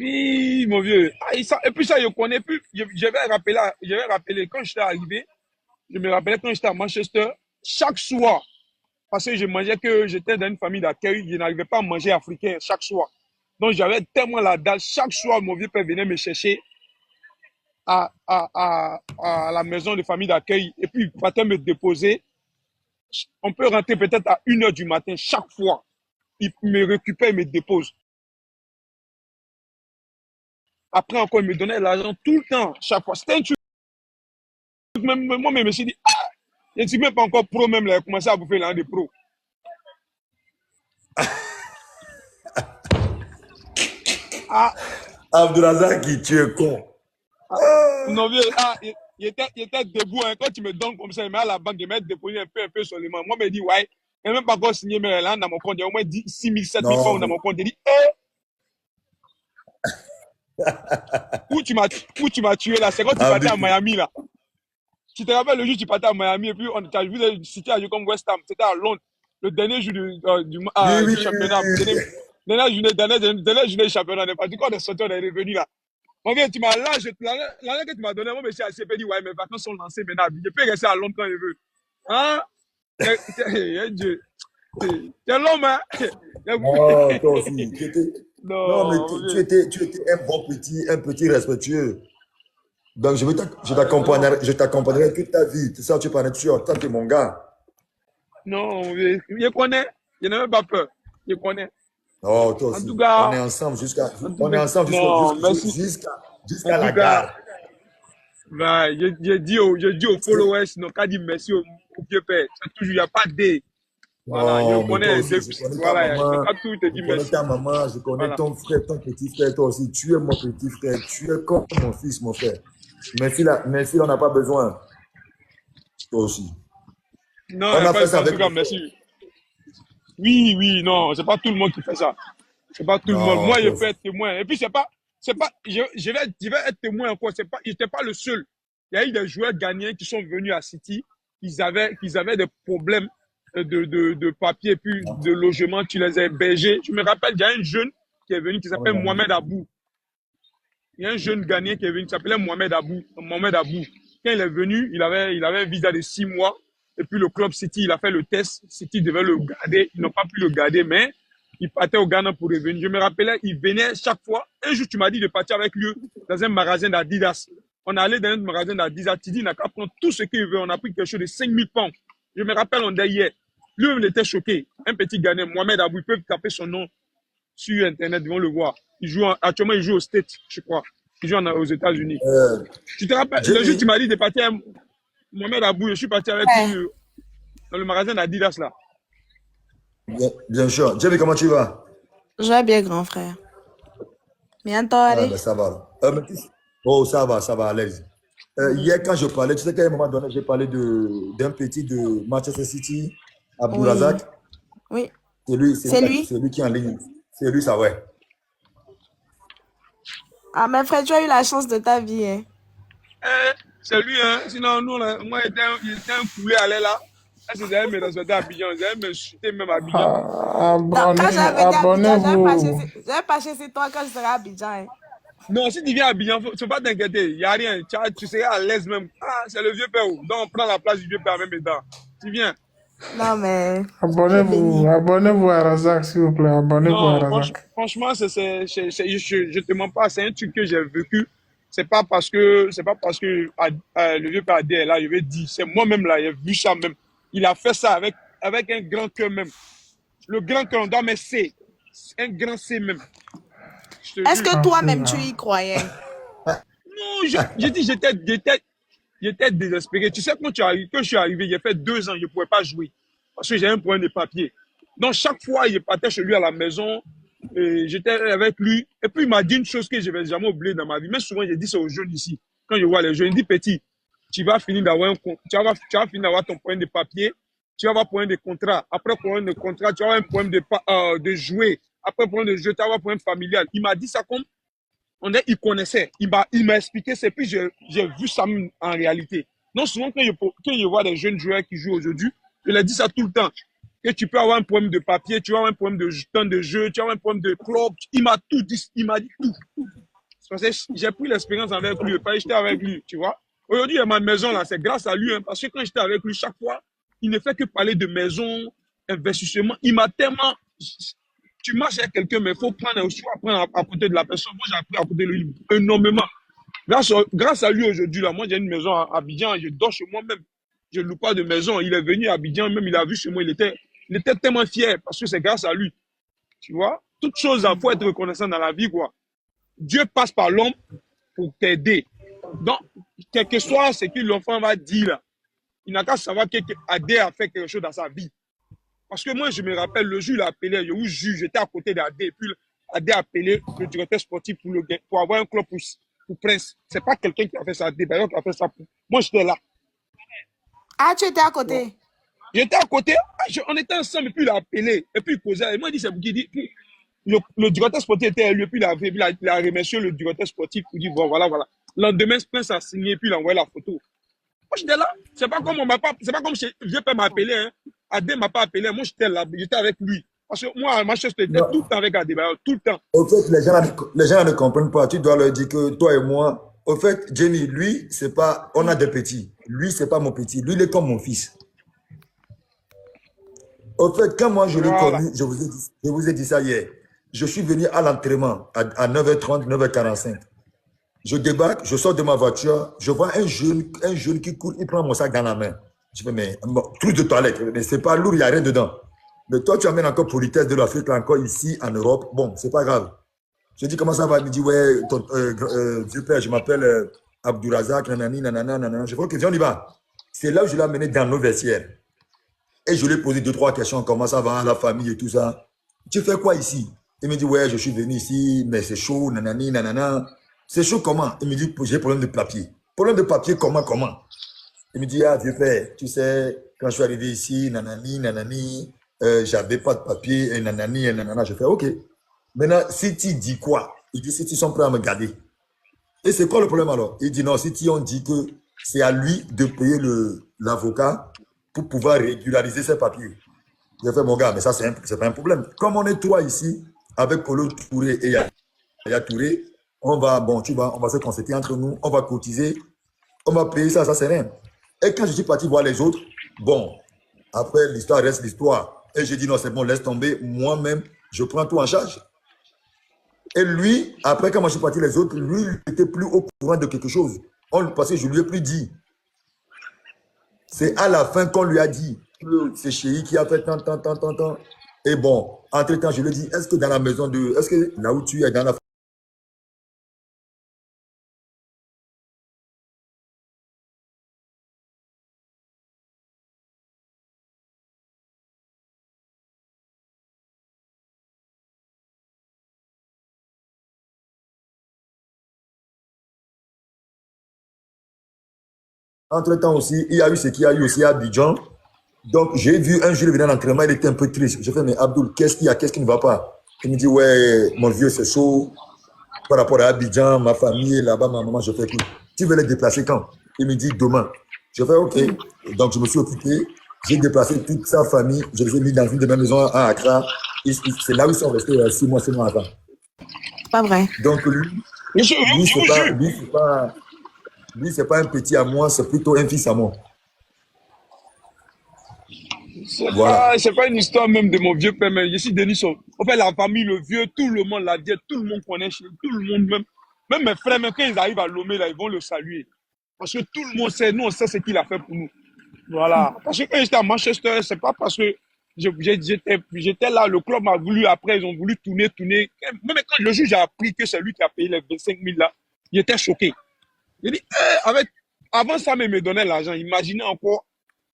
Oui, mon vieux. Ah, et puis ça, je connais plus. Je vais rappeler quand j'étais arrivé, je me rappelais quand j'étais à Manchester, chaque soir, parce que je mangeais que j'étais dans une famille d'accueil, je n'arrivais pas à manger africain chaque soir. Donc j'avais tellement la dalle, chaque soir, mon vieux père venait me chercher à la maison de famille d'accueil et puis il partait me déposer. On peut rentrer peut-être à 1 heure du matin chaque fois. Il me récupère et me dépose. Après encore, il me donnait l'argent tout le temps, chaque fois. C'était un truc, moi, je me suis dit, ah, je ne suis même pas encore pro même, là, il a commencé à bouffer l'argent de pro. Ah, Abdurazaki, tu es con. ah, non, vieux, ah, il était debout, hein. Quand tu me donnes comme ça, il met à la banque, il met déposer un peu sur les mains. Moi, je me dis, ouais, il n'a même pas encore signé, mais là, dans mon compte, il y a au moins 6 000, 7 000 Non, francs dans mais mon compte. Il dit, eh, où tu m'as tué là? C'est quand tu partais à Abdi, Miami là. Tu te rappelles le jour où tu partais à Miami et puis on t'a vu cité à jouer comme West Ham. C'était à Londres, le dernier jour oui, oui, du oui, championnat. oui. Dernière journée du championnat. On est parti quand on est sorti, on est revenu là. Mon vieux, tu m'as l'argent que tu m'as donné, moi, monsieur ACP dit, ouais, mes vacances sont lancées maintenant. Je peux rester à Londres quand je veux. Hein? Dieu. T'es l'homme, hein? Non, toi aussi. Non, mais Non, mon vieux. tu étais un petit respectueux. Donc, Non, je t'accompagnerai toute ta vie. C'est ça, tu es sûr. Toi, tu es mon gars. non, mon vieux. Je connais. Je n'ai même pas peur. Je connais. Oh, toi En tout aussi. cas, en tout On est cas, ensemble non, merci. En jusqu'à tout la cas, gare. bah, je dis aux followers, non, qu'à dire merci au vieux père. C'est toujours, il n'y a pas de. Voilà, je Non, mais toi connais, aussi, je connais ta voilà, il n'a maman, pas tout te dire merci. je connais Voilà. ton frère, ton petit frère, toi aussi. Tu es mon petit frère, tu es comme mon fils, mon frère. Merci, on n'a pas besoin. Toi aussi. Non, il On n'y a a pas fait de ça quoi, en tout avec cas, le frère. merci. Oui, oui, non, c'est pas tout le monde qui fait ça. C'est pas tout le monde. Non, Moi, je toi peux aussi. être témoin. Et puis, je vais être témoin encore. J'étais pas le seul. Il y a eu des joueurs gagnants qui sont venus à City. Ils avaient des problèmes de papier et puis de logement. Tu les as hébergés. Je me rappelle, il y a un jeune qui est venu qui Oh s'appelle là là. Mohamed Abou. Il y a un jeune Ghanéen qui est venu qui s'appelait Mohamed Abou. Mohamed Abou. Quand il est venu, il avait un visa de 6 mois. Et puis le club City, il a fait le test. City devait le garder. Ils n'ont pas pu le garder, mais il partait au Ghana pour revenir. Je me rappelais, il venait chaque fois. Un jour, tu m'as dit de partir avec lui dans un magasin d'Adidas. On est allé dans un magasin d'Adidas. Tu dis, il n'a qu'à prendre tout ce qu'il veut. On a pris quelque chose de 5000 pounds. Je me rappelle, on était hier. Lui, il était choqué. Un petit Ghanéen, Mohamed Abou, ils peuvent taper son nom sur Internet, ils vont le voir. Actuellement, il joue au States, je crois. Il joue aux États-Unis. Euh, Tu te rappelles, le jour où tu Jenny, m'as dit de partir à Mohamed Abou, je suis parti avec lui Ouais, dans le magasin d'Adidas là. bien sûr. Jenny, comment tu vas? je vais bien, grand frère. Bientôt, Ah, allez. ben ça va. Là. Oh, ça va, à l'aise. Mhm. Hier, quand je parlais, tu sais qu'à un moment donné, j'ai parlé d'un petit de Manchester City, Oui, Abdourazak. oui, c'est lui. C'est lui qui est en ligne. C'est lui, ça, ouais. Ah, mais frère, tu as eu la chance de ta vie, hein. Eh, c'est lui, hein. Sinon, nous, là, moi, il était un poulet à l'aile là. Ah, c'est j'avais me transporter à Abidjan. J'avais me chuter même à Abidjan. Non, quand j'avais venu à Abidjan, Abonnez-vous. j'avais pas chez toi quand je serai à Abidjan, hein. Non, si tu viens à Abidjan, faut pas t'inquiéter. Il n'y a rien. Tu seras à l'aise même. Ah, c'est le vieux père. Donc, on prend la place du vieux père même dedans. Tu viens. Non, mais Dieu est Abonnez-vous. béni. Abonnez-vous à Razak, s'il vous plaît. Abonnez-vous à Non, Razak. franchement, je te mens pas, c'est un truc que j'ai vécu. C'est pas parce que le vieux père Adé est là, je vais dire, c'est moi-même là, j'ai vu ça même. Il a fait ça avec un grand cœur même. Le grand cœur, on doit mettre C. Un grand C même. Je te Est-ce jure. que Merci. toi-même, tu y croyais? Non, j'ai dit, j'étais désespéré. Tu sais, quand je suis arrivé, il y a fait 2 ans, je ne pouvais pas jouer. Parce que j'ai un problème de papier. Donc, chaque fois, il partait chez lui à la maison. Et j'étais avec lui. Et puis, il m'a dit une chose que je ne vais jamais oublier dans ma vie. Mais souvent, j'ai dit ça aux jeunes ici. Quand je vois les jeunes, il dit, petit, tu vas finir d'avoir ton problème de papier. Tu vas avoir un problème de contrat. Après problème de contrat, tu vas avoir un problème de jouer. Après problème de jeu, tu vas avoir un problème familial. Il m'a dit ça comme il connaissait. Il m'a expliqué, c'est puis j'ai vu ça en réalité. Non, souvent, quand je vois des jeunes joueurs qui jouent aujourd'hui, je leur dis ça tout le temps. que tu peux avoir un problème de papier, tu vas avoir un problème de temps de jeu, tu vas avoir un problème de club. Il m'a tout dit, il m'a dit tout. Parce que j'ai pris l'expérience avec lui, pas j'étais avec lui, tu vois. Aujourd'hui, ma maison, là, c'est grâce à lui, hein, parce que quand j'étais avec lui, chaque fois, il ne fait que parler de maison, investissement. Il m'a tellement... Tu marches avec quelqu'un, mais il faut prendre un choix, apprendre à côté de la personne. Moi, j'ai appris à côté de lui énormément. Grâce à lui, aujourd'hui, là, moi, j'ai une maison à Abidjan, je dors chez moi-même. Je ne loue pas de maison. Il est venu à Abidjan, même il a vu chez moi, il était tellement fier, parce que c'est grâce à lui. Tu vois, toute chose, il faut être reconnaissant dans la vie, quoi. Dieu passe par l'homme pour t'aider. Donc, quel que soit ce que l'enfant va dire, là, il n'a qu'à savoir qu'Adé a fait quelque chose dans sa vie. Parce que moi, je me rappelle, le jour, il a appelé, j'étais à côté d'Adé, et puis Adé a appelé le directeur sportif pour avoir un club pour Prince. Ce n'est pas quelqu'un qui a fait ça, Adé, d'ailleurs, qui a fait ça. Moi, j'étais là. Ah, tu étais à côté? J'étais à côté, on était ensemble, et puis il a appelé, et puis il causait. Et moi, il dit, c'est vous qui dit. Le directeur sportif était élu, puis il a remercié le directeur sportif pour dire, bon, voilà. Le lendemain, Prince a signé, puis il a envoyé la photo. Moi, j'étais là. C'est pas comme vieux père m'a appelé, hein. Adé m'a pas appelé. Moi, j'étais là, j'étais avec lui. Parce que moi, à Manchester, j'étais tout le temps avec Adé, tout le temps. Au fait, les gens ne comprennent pas. Tu dois leur dire que toi et moi, au fait, Jenny, lui, c'est pas, on a des petits. Lui, c'est pas mon petit. Lui, il est comme mon fils. Au fait, quand moi je l'ai Voilà. connu, je vous ai dit ça hier. Je suis venu à l'entraînement à 9h30, 9h45. Je débarque, je sors de ma voiture, je vois un jeune qui court, il prend mon sac dans la main. Je fais, mais truc de toilette, mais c'est pas lourd, il n'y a rien dedans. Mais toi, tu amènes encore politesse de l'Afrique, encore ici, en Europe. Bon, c'est pas grave. Je dis, comment ça va? Il me dit, ouais, vieux père, je m'appelle Abdourazak, nanani, nanana, nanana. Je vois que on y va. C'est là où je l'ai amené dans nos vestiaires. Et je lui ai posé 2-3 questions, comment ça va, la famille et tout ça. Tu fais quoi ici? Il me dit, ouais, je suis venu ici, mais c'est chaud, nanani, nanana. C'est chaud comment? Il me dit, j'ai problème de papier. Problème de papier, comment? Il me dit, ah, vieux père, tu sais, quand je suis arrivé ici, nanani, nanani, j'avais pas de papier, et nanani, et nanana. Je fais, ok. Maintenant, si tu dis quoi? Il dit, si tu sont prêts à me garder. Et c'est quoi le problème alors? Il dit, non, si on dit que c'est à lui de payer l'avocat pour pouvoir régulariser ses papiers. J'ai fait, mon gars, mais ça, c'est pas un problème. Comme on est trois ici, avec Kolo Touré et Yaya Touré, on va se concerter entre nous, on va cotiser, on va payer ça c'est rien. Et quand je suis parti voir les autres, bon, après, l'histoire reste l'histoire. Et j'ai dit, non, c'est bon, laisse tomber. Moi-même, je prends tout en charge. Et lui, après, quand moi je suis parti, les autres, lui, il n'était plus au courant de quelque chose. Parce que je ne lui ai plus dit. C'est à la fin qu'on lui a dit que c'est Chéri qui a fait tant. Et bon, entre-temps, je lui ai dit, est-ce que dans la maison est-ce que là où tu es, dans la Entre-temps aussi, il y a eu ce qu'il y a eu aussi à Abidjan. Donc, j'ai vu un jour venir à l'entraînement, il était un peu triste. Je fais, mais Abdoul, qu'est-ce qu'il y a? Qu'est-ce qui ne va pas? Il me dit, ouais, mon vieux, c'est chaud. Par rapport à Abidjan, ma famille est là-bas, ma maman, je fais, écoute, tu veux les déplacer quand? Il me dit, demain. Je fais, ok. Donc, je me suis occupé. J'ai déplacé toute sa famille. Je les ai mis dans une de mes maisons à Accra. C'est là où ils sont restés 6 mois avant. Pas vrai. Donc, lui, c'est pas un petit à moi, c'est plutôt un fils à moi. C'est pas une histoire même de mon vieux père, mais je suis Denisson. En fait, la famille, le vieux, tout le monde l'a dit, tout le monde connaît, tout le monde même mes frères, même quand ils arrivent à Lomé, là, ils vont le saluer. Parce que tout le monde sait, nous, on sait ce qu'il a fait pour nous. Voilà. Parce que quand j'étais à Manchester, c'est pas parce que j'étais là, le club m'a voulu, après, ils ont voulu tourner. Même quand le juge j'ai appris que c'est lui qui a payé les 25 000 là, il était choqué. Il dit, avant ça, mais il me donnait l'argent. Imaginez encore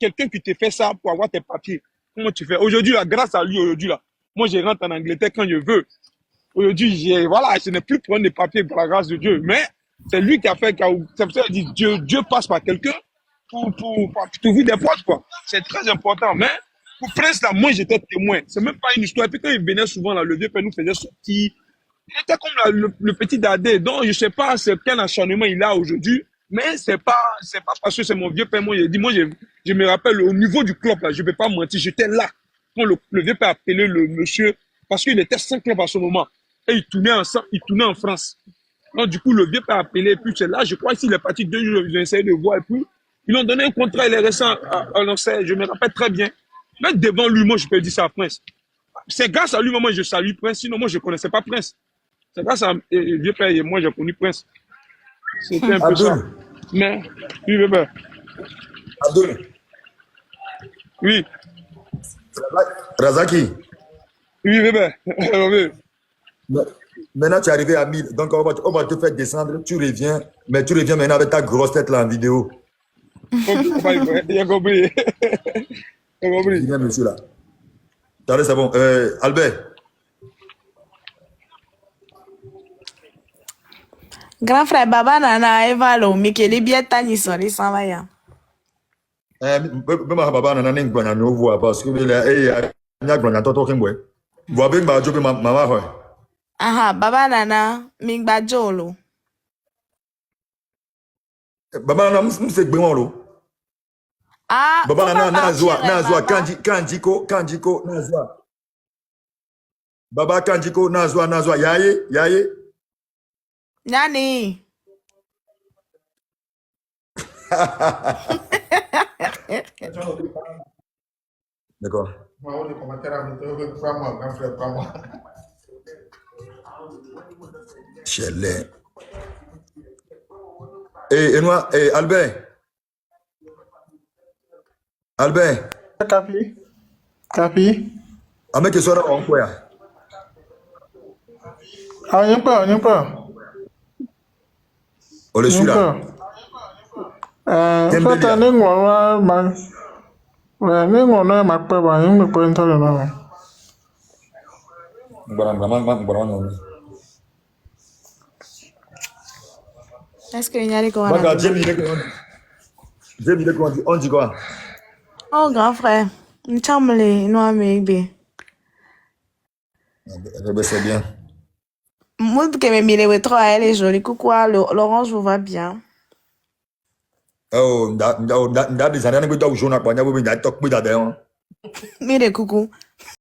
quelqu'un qui te fait ça pour avoir tes papiers. Comment tu fais? Aujourd'hui, là, grâce à lui, moi, je rentre en Angleterre quand je veux. Aujourd'hui, voilà, ce n'est plus prendre des papiers par la grâce de Dieu. Mais c'est lui qui a fait, c'est pour ça qu'il dit, Dieu passe par quelqu'un pour t'ouvrir des portes, quoi. C'est très important. Mais pour Prince, là, moi, j'étais témoin. C'est même pas une histoire. Et puis quand il venait souvent, là, le vieux père nous faisait sortir. Il était comme le petit Dadé. Donc, je sais pas quel acharnement il a aujourd'hui. Mais c'est pas parce que c'est mon vieux père. Moi, je me rappelle au niveau du club, là, je peux pas mentir, j'étais là. quand le vieux père a appelé le monsieur, parce qu'il était 5 clubs à ce moment, et il tournait en France. Donc, du coup, le vieux père a appelé, et puis c'est là, je crois qu'il est parti 2 jours, j'ai essayé de voir, et puis ils lui ont donné un contrat, il est resté à Lancet, je me rappelle très bien. Même devant lui, moi, je peux dire ça à Prince. C'est grâce à lui, moi, je salue Prince, sinon moi, je ne connaissais pas Prince. C'est grâce à le vieux père et moi, j'ai connu Prince. C'était un peu ça. Abdul, Mais, oui, bébé. Abdul, Oui, Razaki, oui, bébé. Oui. maintenant tu es arrivé à 1000, donc on va te faire descendre, tu reviens, mais tu reviens maintenant avec ta grosse tête là en vidéo. Ok, papa, il a compris. Il a compris. Viens, monsieur là. Attendez, c'est bon. Albert, Grand frère Baba Nana Eva lo Mikeli Bieta ni sori s'en va ya. même ma papa nana n'eng gbanya no voix parce que nya gbanya toto kimwe. Voix ben ba jobe mama ho. Aha, Baba Nana Mingba Jolo. Baba nana mse gbe won lo. Ah, Baba faut nana pas nazwa partir, Baba. kanjiko nazwa. Baba kanjiko nazwa yaye. Nani? D'accord. Chelle. Et moi, Albert. Capi. Ame ke sora on quoi. Ah, on y pas. On le suit là. Soit un ingénieur, ingénieur m'a pas bah, il me prend le nom. Est-ce qu'il y a des quoi? Baga Jamie on dit quoi? Oh, grand frère. Nchamle, no amebe. C'est bien. Moud que me mire trop, elle est jolie. Coucou, l'orange vous va bien. Oh, des années que tu as joué à quoi? Tu as tok da de. Mire, coucou.